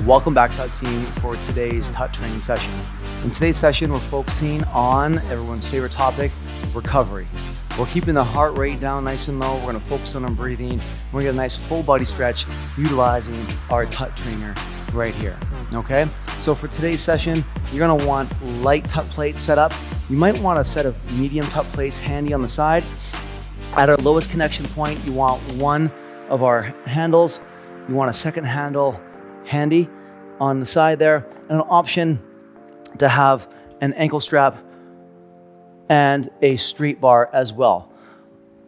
Welcome back, TUT team, for today's TUT training session. In today's session, we're focusing on everyone's favorite topic, recovery. We're keeping the heart rate down nice and low. We're gonna focus on our breathing. We're gonna get a nice full body stretch utilizing our TUT trainer right here, okay? So for today's session, you're gonna want light TUT plates set up. You might want a set of medium TUT plates handy on the side. At our lowest connection point, you want one of our handles. You want a second handle handy on the side there, and an option to have an ankle strap and a straight bar as well.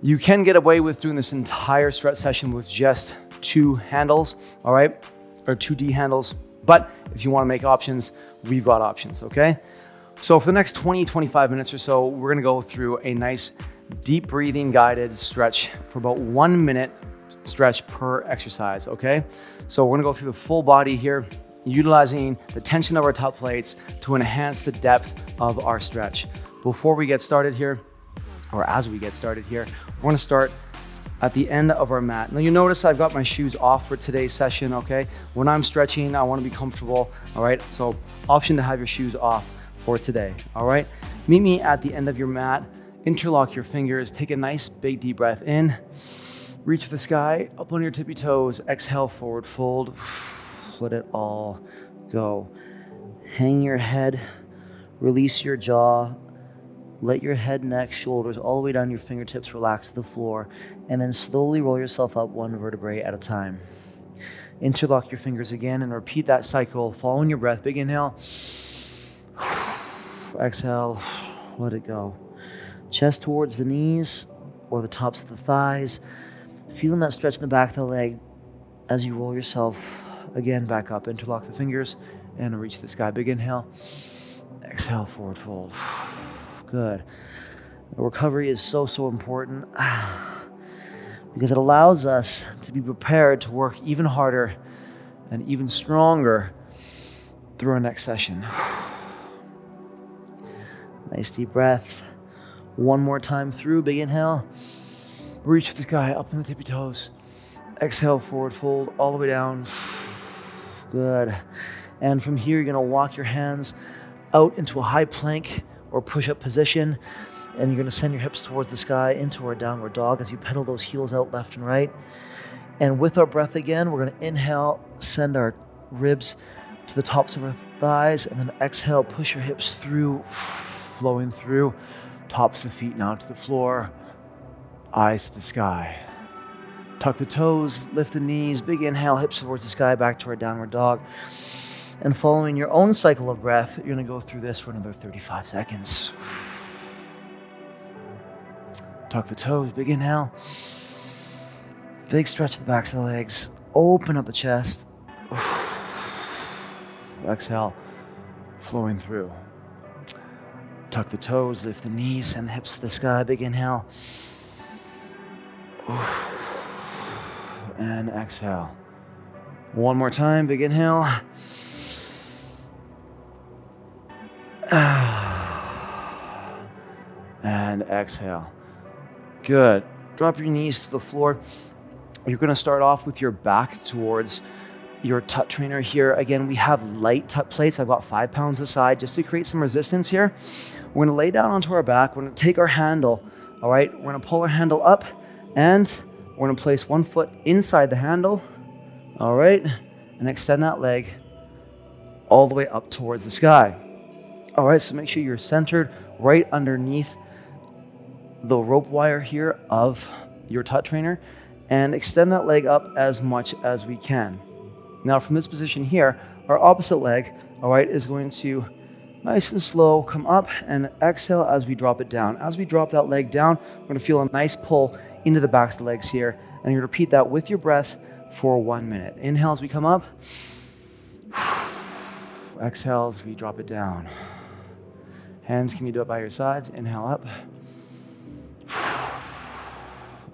You can get away with doing this entire stretch session with just two handles, all right? Or 2D handles. But if you want to make options, we've got options, okay? So for the next 20-25 minutes or so, we're gonna go through a nice deep breathing guided stretch for about 1 minute stretch per exercise, okay? So we're gonna go through the full body here, utilizing the tension of our TUT plates to enhance the depth of our stretch. Before we get started here, or as we get started here, we're gonna start at the end of our mat. Now you notice I've got my shoes off for today's session, okay? When I'm stretching, I wanna be comfortable, all right? So option to have your shoes off for today, all right? Meet me at the end of your mat, interlock your fingers, take a nice big deep breath in, reach for the sky, up on your tippy toes, exhale, forward fold, let it all go. Hang your head, release your jaw, let your head, neck, shoulders, all the way down your fingertips relax to the floor, and then slowly roll yourself up one vertebrae at a time. Interlock your fingers again and repeat that cycle, following your breath. Big inhale, exhale, let it go. Chest towards the knees or the tops of the thighs. Feeling that stretch in the back of the leg as you roll yourself again back up. Interlock the fingers and reach the sky. Big inhale. Exhale, forward fold. Good. Recovery is so important because it allows us to be prepared to work even harder and even stronger through our next session. Nice deep breath. One more time through. Big inhale. Reach for the sky, up on the tippy toes. Exhale, forward fold, all the way down. Good. And from here, you're gonna walk your hands out into a high plank or push-up position, and you're gonna send your hips towards the sky into our downward dog as you pedal those heels out left and right. And with our breath again, we're gonna inhale, send our ribs to the tops of our thighs, and then exhale, push your hips through, flowing through, tops of the feet now to the floor. Eyes to the sky. Tuck the toes, lift the knees, big inhale, hips towards the sky, back to our downward dog. And following your own cycle of breath, you're gonna go through this for another 35 seconds. Tuck the toes, big inhale. Big stretch of the backs of the legs. Open up the chest. Exhale, flowing through. Tuck the toes, lift the knees, send the hips to the sky, big inhale. And exhale. One more time, big inhale. And exhale. Good. Drop your knees to the floor. You're gonna start off with your back towards your TUT trainer here. Again, we have light TUT plates. I've got 5 pounds aside just to create some resistance here. We're gonna lay down onto our back. We're gonna take our handle, all right? We're gonna pull our handle up, and we're gonna place one foot inside the handle, all right? And extend that leg all the way up towards the sky. All right, so make sure you're centered right underneath the rope wire here of your TUT trainer, and extend that leg up as much as we can. Now from this position here, our opposite leg, all right, is going to nice and slow come up and exhale as we drop it down. As we drop that leg down, we're gonna feel a nice pull into the backs of the legs here, and you repeat that with your breath for 1 minute. Inhale as we come up. Exhale as we drop it down. Hands, can you do it by your sides? Inhale up.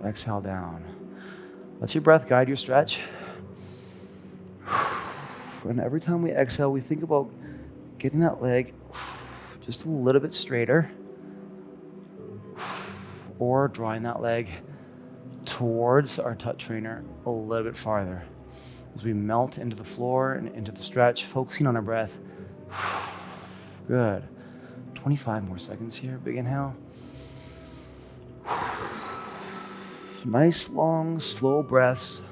Exhale down. Let your breath guide your stretch. And every time we exhale, we think about getting that leg just a little bit straighter, or drawing that leg towards our TUT trainer a little bit farther. as we melt into the floor and into the stretch, focusing on our breath. Good. 25 more seconds here. Big inhale. Nice, long, slow breaths.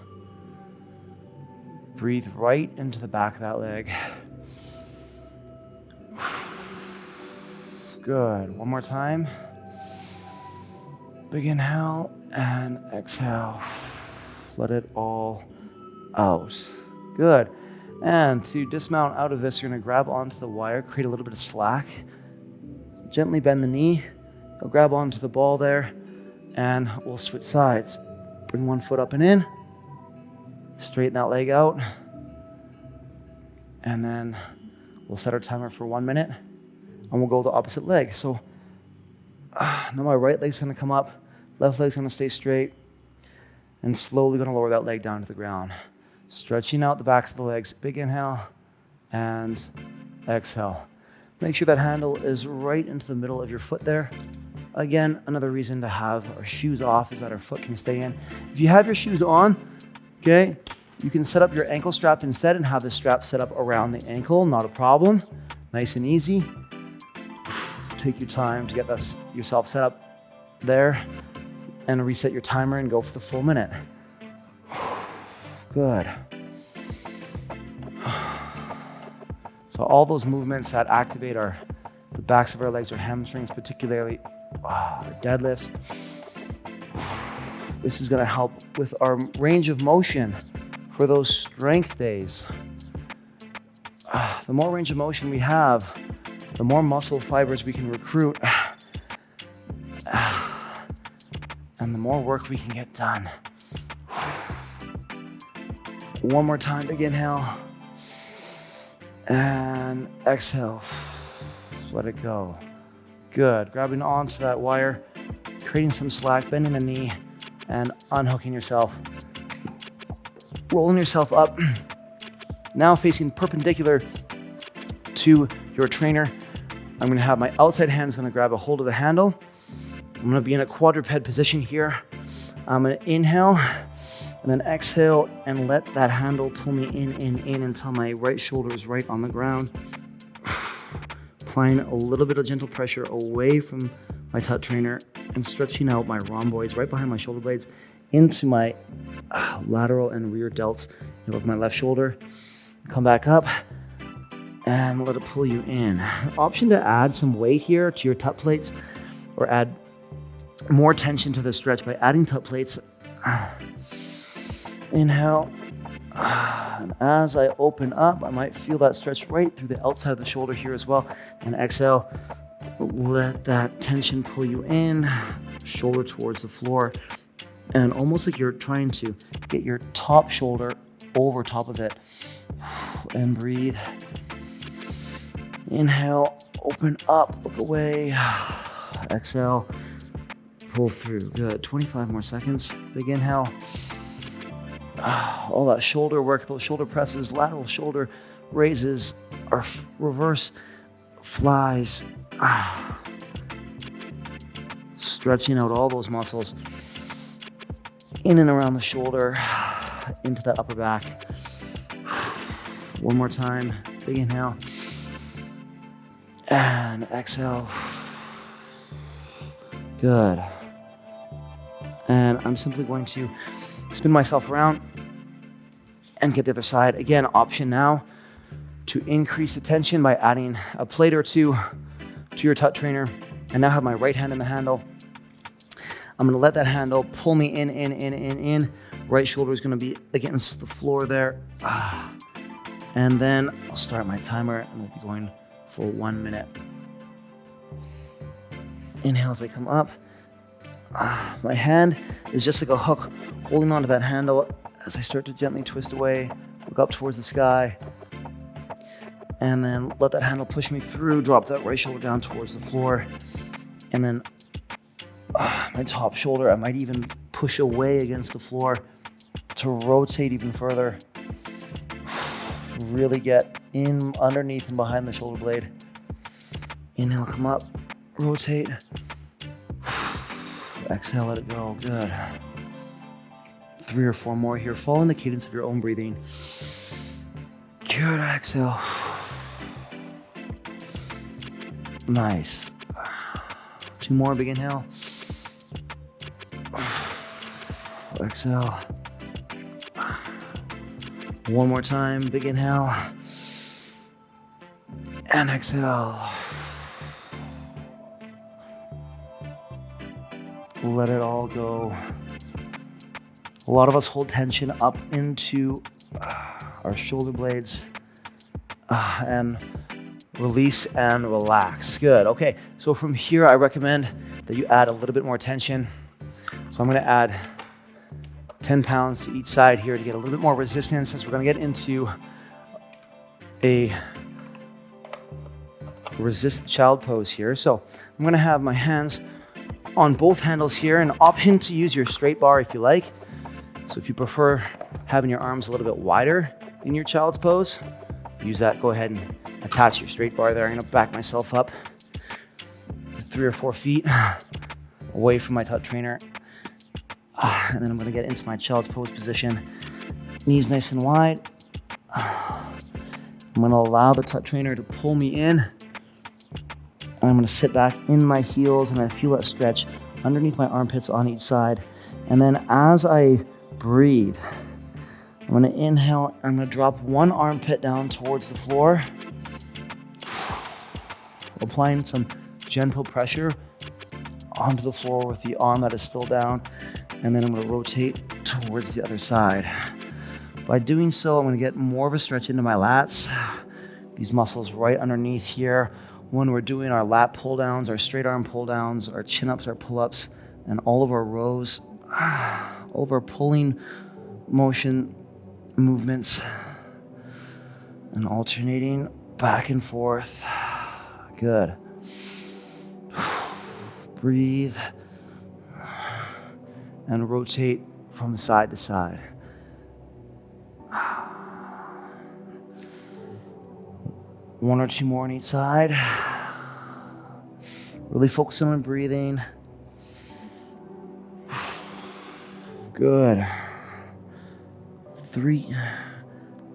Breathe right into the back of that leg. Good. One more time. Big inhale and exhale. Let it all out. Good. And to dismount out of this, you're going to grab onto the wire, create a little bit of slack. Gently bend the knee. You'll grab onto the ball there, and we'll switch sides. Bring one foot up and in. Straighten that leg out. And then we'll set our timer for 1 minute, and we'll go the opposite leg. So now my right leg's going to come up, left leg's going to stay straight, and slowly going to lower that leg down to the ground. Stretching out the backs of the legs. Big inhale and exhale. Make sure that handle is right into the middle of your foot there. Again, another reason to have our shoes off is that our foot can stay in. If you have your shoes on, okay, you can set up your ankle strap instead and have the strap set up around the ankle. Not a problem. Nice and easy. Take your time to get yourself set up there and reset your timer and go for the full minute. Good. So all those movements that activate the backs of our legs or hamstrings, particularly our deadlifts, this is going to help with our range of motion for those strength days. The more range of motion we have, the more muscle fibers we can recruit, and the more work we can get done. One more time, big inhale. And exhale. Let it go. Good. Grabbing onto that wire, creating some slack, bending the knee, and unhooking yourself. Rolling yourself up. Now facing perpendicular to your trainer. I'm going to have my outside hands going to grab a hold of the handle. I'm going to be in a quadruped position here. I'm going to inhale and then exhale and let that handle pull me in until my right shoulder is right on the ground. Applying a little bit of gentle pressure away from my TUT trainer and stretching out my rhomboids right behind my shoulder blades into my lateral and rear delts of my left shoulder. Come back up and let it pull you in. Option to add some weight here to your TUT plates or add more tension to the stretch by adding TUT plates. Inhale. And as I open up, I might feel that stretch right through the outside of the shoulder here as well. And exhale. Let that tension pull you in, shoulder towards the floor. And almost like you're trying to get your top shoulder over top of it. And breathe. Inhale, open up, look away. Exhale, pull through. Good. 25 more seconds. Big inhale. All that shoulder work, those shoulder presses, lateral shoulder raises, or reverse flies. Stretching out all those muscles in and around the shoulder, into that upper back. One more time. Big inhale. And exhale. Good. And I'm simply going to spin myself around and get the other side. Again, option now to increase the tension by adding a plate or two to your TUT trainer. I now have my right hand in the handle. I'm going to let that handle pull me in. Right shoulder is going to be against the floor there. And then I'll start my timer and we'll be going for 1 minute. Inhale as I come up. My hand is just like a hook holding onto that handle as I start to gently twist away, look up towards the sky, and then let that handle push me through, drop that right shoulder down towards the floor, and then my top shoulder, I might even push away against the floor to rotate even further. Really get in underneath and behind the shoulder blade. Inhale, come up, rotate. Exhale, let it go. Good. 3 or 4 more here. Follow the cadence of your own breathing. Good, exhale. Nice. 2 more, big inhale. Exhale. 1 more time, big inhale. And exhale. Let it all go. A lot of us hold tension up into our shoulder blades and release and relax. Good. Okay, so from here, I recommend that you add a little bit more tension. So I'm going to add 10 pounds to each side here to get a little bit more resistance as we're going to get into a resist child pose here. So I'm going to have my hands on both handles here and option to use your straight bar if you like. So if you prefer having your arms a little bit wider in your child's pose, use that. Go ahead and attach your straight bar there. I'm gonna back myself up 3 or 4 feet away from my TUT trainer. And then I'm gonna get into my child's pose position. Knees nice and wide. I'm gonna allow the TUT trainer to pull me in. And I'm gonna sit back in my heels and I feel that stretch underneath my armpits on each side. And then as I breathe, I'm gonna inhale, I'm gonna drop one armpit down towards the floor, applying some gentle pressure onto the floor with the arm that is still down, and then I'm gonna rotate towards the other side. By doing so, I'm gonna get more of a stretch into my lats, these muscles right underneath here. When we're doing our lat pull downs, our straight arm pull downs, our chin ups, our pull ups, and all of our rows, all of our pulling motion movements, and alternating back and forth. Good. Breathe and rotate from side to side. One or two more on each side. Really focusing on breathing. Good. 3,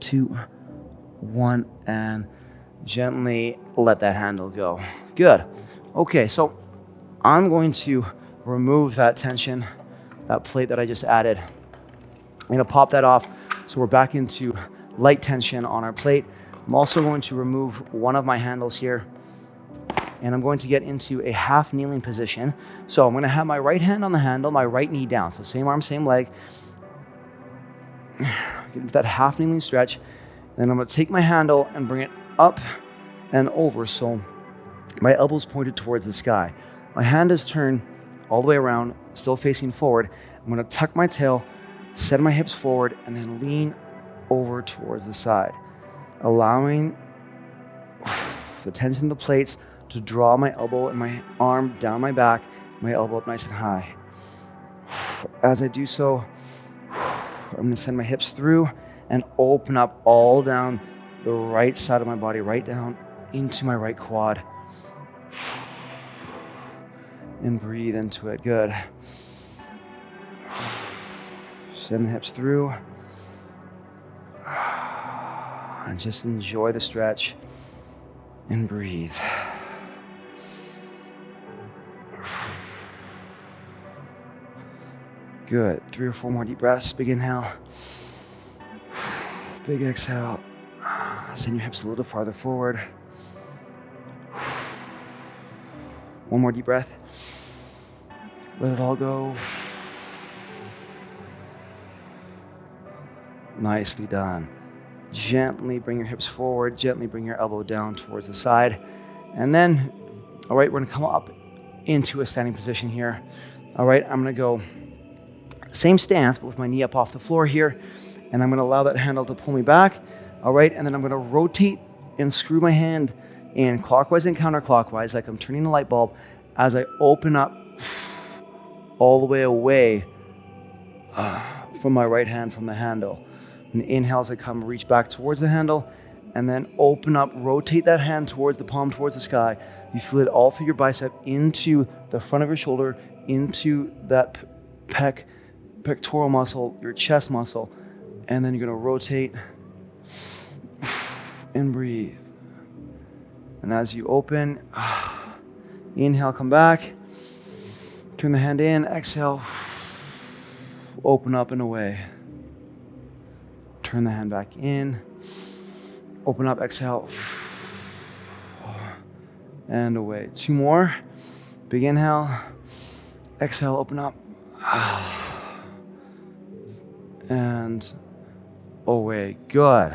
2, 1, and gently let that handle go. Good. Okay, so I'm going to remove that tension, that plate that I just added. I'm gonna pop that off so we're back into light tension on our plate. I'm also going to remove one of my handles here, and I'm going to get into a half kneeling position. So I'm gonna have my right hand on the handle, my right knee down. So same arm, same leg. Get into that half kneeling stretch. And then I'm gonna take my handle and bring it up and over. So my elbow's pointed towards the sky. My hand is turned all the way around, still facing forward. I'm gonna tuck my tail, set my hips forward, and then lean over towards the side, allowing the tension of the plates to draw my elbow and my arm down my back, my elbow up nice and high. As I do so, I'm gonna send my hips through and open up all down the right side of my body, right down into my right quad. And breathe into it. Good. Send the hips through. And just enjoy the stretch and breathe. Good. 3 or 4 more deep breaths. Big inhale. Big exhale. Send your hips a little farther forward. One more deep breath. Let it all go. Nicely done. Gently bring your hips forward, gently bring your elbow down towards the side. And then, all right, we're gonna come up into a standing position here. All right, I'm gonna go same stance, but with my knee up off the floor here. And I'm gonna allow that handle to pull me back. All right, and then I'm gonna rotate and screw my hand in clockwise and counterclockwise, like I'm turning a light bulb, as I open up all the way away from my right hand from the handle. And inhale as I come, reach back towards the handle, and then open up, rotate that hand towards the palm, towards the sky. You feel it all through your bicep, into the front of your shoulder, into that pec, pectoral muscle, your chest muscle, and then you're gonna rotate and breathe. And as you open, inhale, come back, turn the hand in, exhale, open up and away. Turn the hand back in, open up, exhale, and away. 2 more. Big inhale, exhale, open up, and away. Good.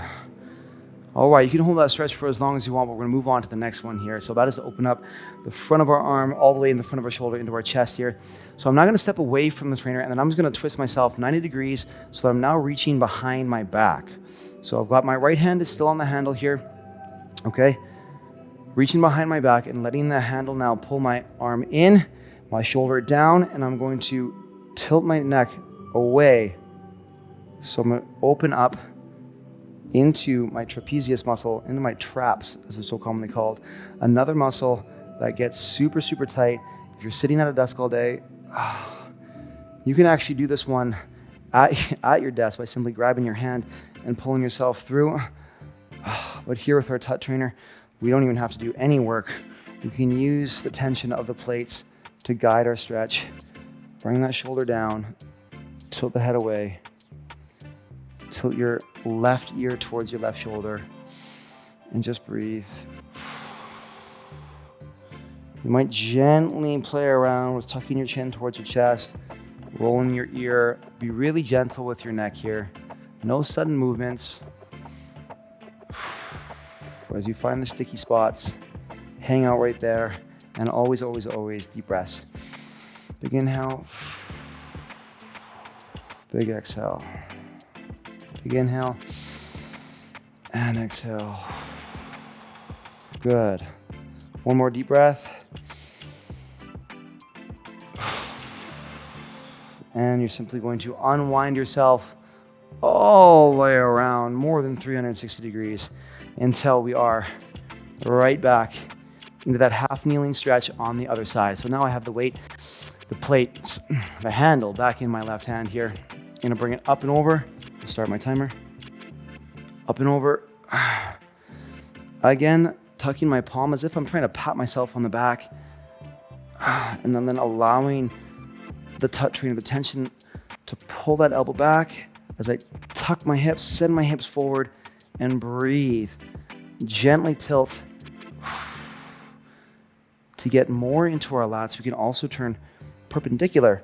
All right, you can hold that stretch for as long as you want, but we're gonna move on to the next one here. So that is to open up the front of our arm all the way in the front of our shoulder into our chest here. So I'm now gonna step away from the trainer, and then I'm just gonna twist myself 90 degrees so that I'm now reaching behind my back. So I've got my right hand is still on the handle here, okay? Reaching behind my back and letting the handle now pull my arm in, my shoulder down, and I'm going to tilt my neck away. So I'm gonna open up into my trapezius muscle, into my traps, as it's so commonly called. Another muscle that gets super, super tight. If you're sitting at a desk all day, you can actually do this one at your desk by simply grabbing your hand and pulling yourself through. But here with our TUT trainer, we don't even have to do any work. We can use the tension of the plates to guide our stretch. Bring that shoulder down, tilt the head away, tilt your left ear towards your left shoulder, and just breathe. You might gently play around with tucking your chin towards your chest, rolling your ear. Be really gentle with your neck here. No sudden movements. As you find the sticky spots, hang out right there, and always, always, always deep breaths. Big inhale, big exhale. Big inhale and exhale. Good. One more deep breath. And you're simply going to unwind yourself all the way around more than 360 degrees until we are right back into that half kneeling stretch on the other side. So now I have the weight, the plate, the handle back in my left hand here. I'm gonna bring it up and over. Start my timer. Up and over. Again, tucking my palm as if I'm trying to pat myself on the back. And then allowing the TUT trainer, the tension, to pull that elbow back as I tuck my hips, send my hips forward, and breathe. Gently tilt to get more into our lats. We can also turn perpendicular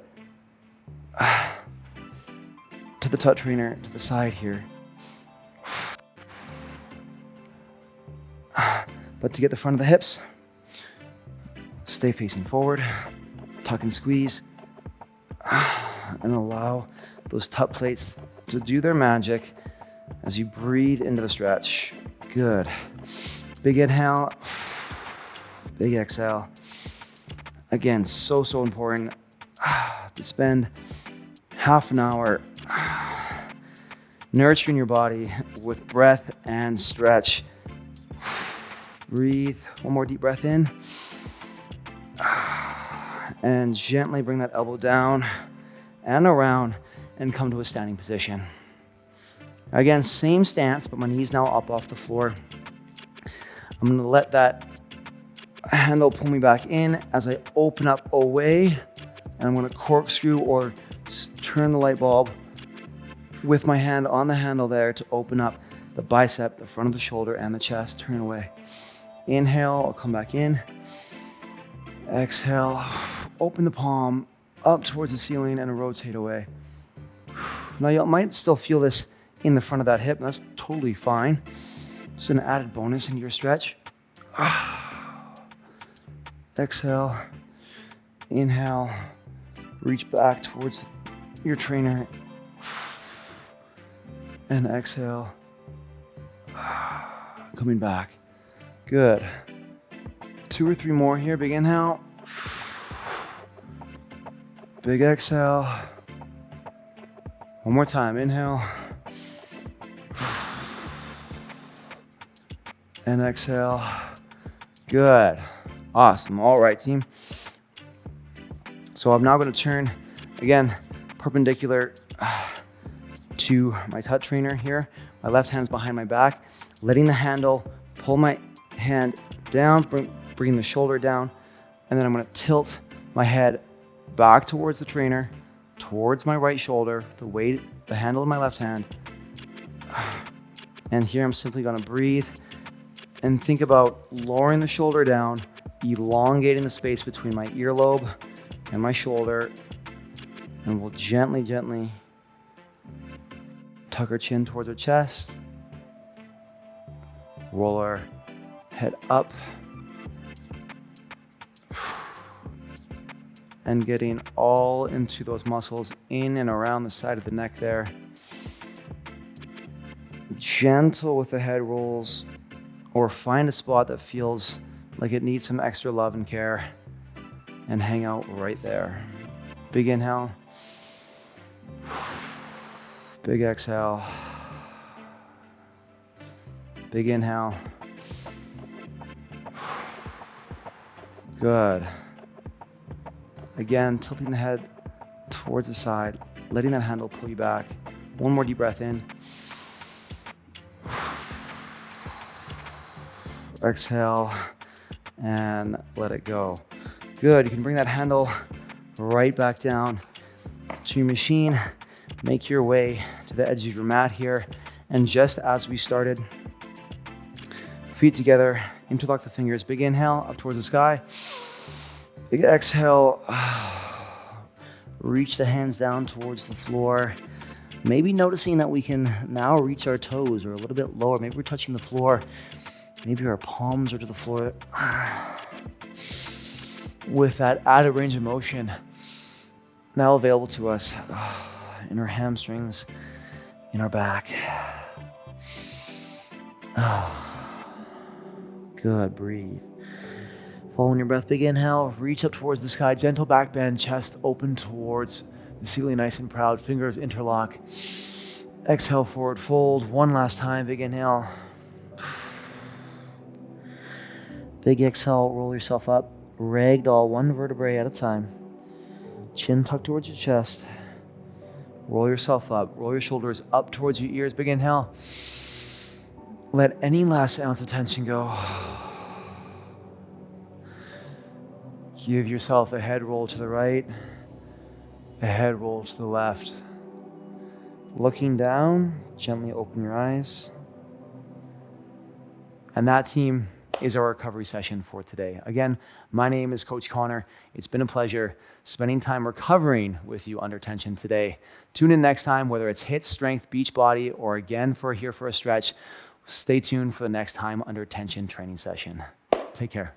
to the TUT trainer to the side here. But to get the front of the hips, stay facing forward, tuck and squeeze, and allow those TUT plates to do their magic as you breathe into the stretch. Good. Big inhale, big exhale. Again, so important to spend half an hour nurturing your body with breath and stretch. Breathe. One more deep breath in. And gently bring that elbow down and around and come to a standing position. Again, same stance, but my knees now up off the floor. I'm going to let that handle pull me back in as I open up away, and I'm going to corkscrew or turn the light bulb with my hand on the handle there to open up the bicep, the front of the shoulder, and the chest. Turn away. Inhale, I'll come back in. Exhale, open the palm up towards the ceiling and rotate away. Now you might still feel this in the front of that hip, and that's totally fine. Just an added bonus into your stretch. Exhale, inhale, reach back towards your trainer, and exhale, coming back. Good. 2 or 3 more here. Big inhale, big exhale. One more time. Inhale and exhale. Good. Awesome. All right, team. So I'm now going to turn again perpendicular to my TUT trainer here. My left hand's behind my back, letting the handle pull my hand down, bring the shoulder down, and then I'm gonna tilt my head back towards the trainer, towards my right shoulder, the handle in my left hand. And here I'm simply gonna breathe and think about lowering the shoulder down, elongating the space between my earlobe and my shoulder, and we'll gently, gently tuck our chin towards our chest, roll our head up, and getting all into those muscles in and around the side of the neck there. Gentle with the head rolls, or find a spot that feels like it needs some extra love and care and hang out right there. Big inhale. Big exhale. Big inhale. Good. Again, tilting the head towards the side, letting that handle pull you back. One more deep breath in. Exhale and let it go. Good. You can bring that handle right back down to your machine. Make your way to the edge of your mat here. And just as we started, feet together, interlock the fingers. Big inhale up towards the sky. Big exhale. Reach the hands down towards the floor. Maybe noticing that we can now reach our toes or a little bit lower. Maybe we're touching the floor. Maybe our palms are to the floor. With that added range of motion now available to us in our hamstrings, in our back. Good, breathe. Following your breath, big inhale, reach up towards the sky, gentle back bend, chest open towards the ceiling, nice and proud, fingers interlock. Exhale, forward fold. One last time, big inhale. Big exhale, roll yourself up. Ragdoll, one vertebrae at a time. Chin tucked towards your chest. Roll yourself up. Roll your shoulders up towards your ears. Big inhale. Let any last ounce of tension go. Give yourself a head roll to the right, a head roll to the left. Looking down, gently open your eyes. And that, team, is our recovery session for today. Again, my name is Coach Connor. It's been a pleasure spending time recovering with you under tension today. Tune in next time, whether it's HIIT, strength, beach body, or again here for a stretch. Stay tuned for the next time under tension training session. Take care.